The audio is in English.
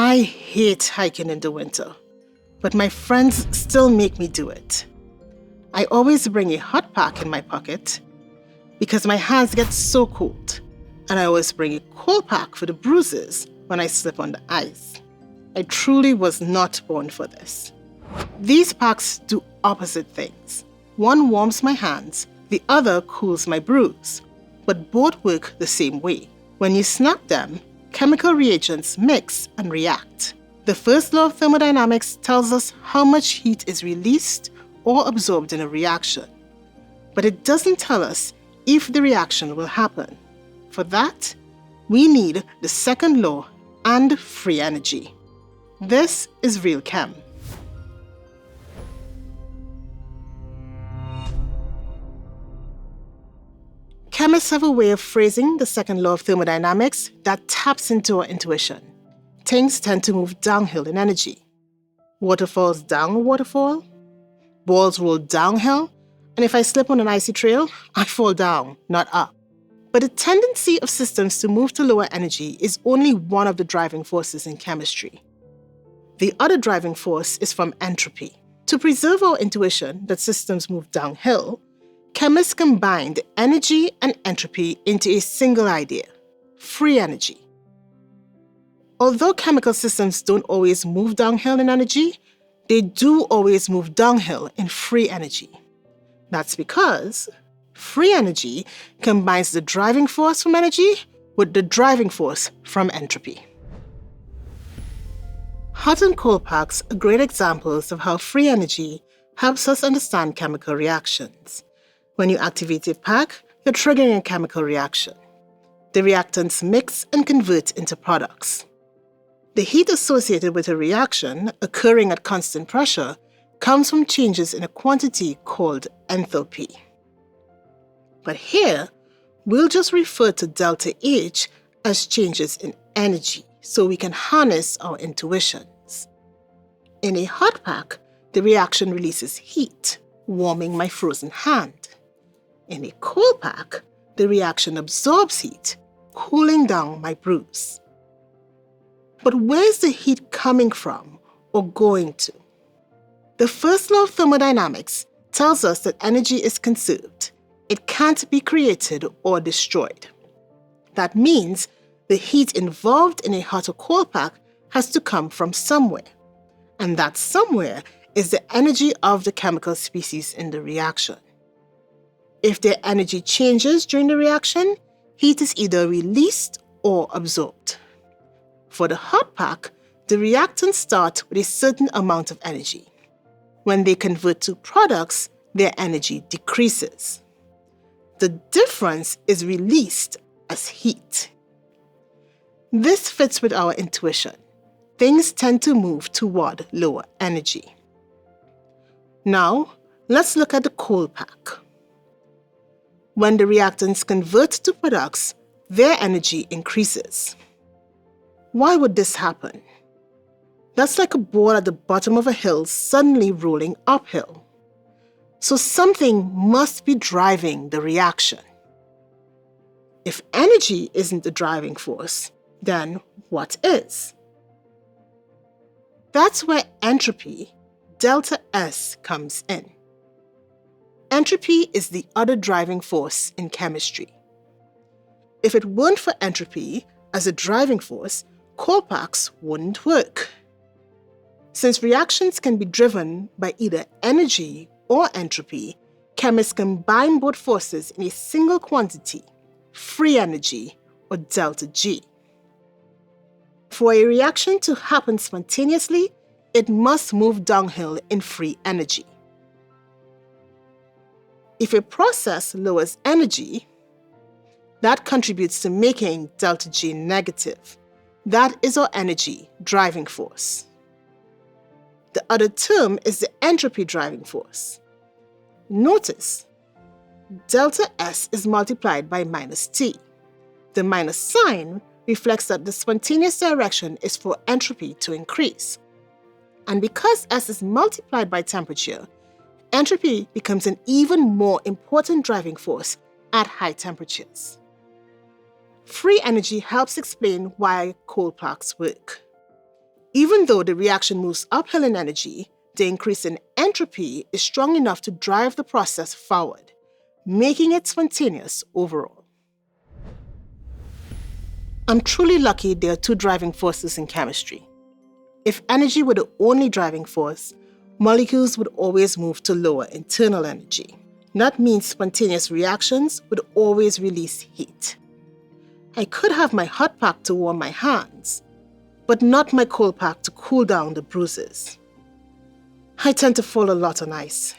I hate hiking in the winter, but my friends still make me do it. I always bring a hot pack in my pocket because my hands get so cold, and I always bring a cold pack for the bruises when I slip on the ice. I truly was not born for this. These packs do opposite things. One warms my hands, the other cools my bruise, but both work the same way. When you snap them, chemical reagents mix and react. The first law of thermodynamics tells us how much heat is released or absorbed in a reaction, but it doesn't tell us if the reaction will happen. For that, we need the second law and free energy. This is Real Chem. Chemists have a way of phrasing the second law of thermodynamics that taps into our intuition. Things tend to move downhill in energy. Water falls down a waterfall. Balls roll downhill. And if I slip on an icy trail, I fall down, not up. But the tendency of systems to move to lower energy is only one of the driving forces in chemistry. The other driving force is from entropy. To preserve our intuition that systems move downhill, chemists combined energy and entropy into a single idea: free energy. Although chemical systems don't always move downhill in energy, they do always move downhill in free energy. That's because free energy combines the driving force from energy with the driving force from entropy. Hot and cold packs are great examples of how free energy helps us understand chemical reactions. When you activate a pack, you're triggering a chemical reaction. The reactants mix and convert into products. The heat associated with a reaction occurring at constant pressure comes from changes in a quantity called enthalpy. But here, we'll just refer to delta H as changes in energy so we can harness our intuitions. In a hot pack, the reaction releases heat, warming my frozen hand. In a cold pack, the reaction absorbs heat, cooling down my bruise. But where's the heat coming from or going to? The first law of thermodynamics tells us that energy is conserved. It can't be created or destroyed. That means the heat involved in a hot or cold pack has to come from somewhere. And that somewhere is the energy of the chemical species in the reaction. If their energy changes during the reaction, heat is either released or absorbed. For the hot pack, the reactants start with a certain amount of energy. When they convert to products, their energy decreases. The difference is released as heat. This fits with our intuition. Things tend to move toward lower energy. Now, let's look at the cold pack. When the reactants convert to products, their energy increases. Why would this happen? That's like a ball at the bottom of a hill suddenly rolling uphill. So something must be driving the reaction. If energy isn't the driving force, then what is? That's where entropy, delta S, comes in. Entropy is the other driving force in chemistry. If it weren't for entropy as a driving force, cold packs wouldn't work. Since reactions can be driven by either energy or entropy, chemists combine both forces in a single quantity, free energy, or delta G. For a reaction to happen spontaneously, it must move downhill in free energy. If a process lowers energy, that contributes to making delta G negative. That is our energy driving force. The other term is the entropy driving force. Notice, delta S is multiplied by minus T. The minus sign reflects that the spontaneous direction is for entropy to increase. And because S is multiplied by temperature, entropy becomes an even more important driving force at high temperatures. Free energy helps explain why cold packs work. Even though the reaction moves uphill in energy, the increase in entropy is strong enough to drive the process forward, making it spontaneous overall. I'm truly lucky there are two driving forces in chemistry. If energy were the only driving force, molecules would always move to lower internal energy. That means spontaneous reactions would always release heat. I could have my hot pack to warm my hands, but not my cold pack to cool down the bruises. I tend to fall a lot on ice.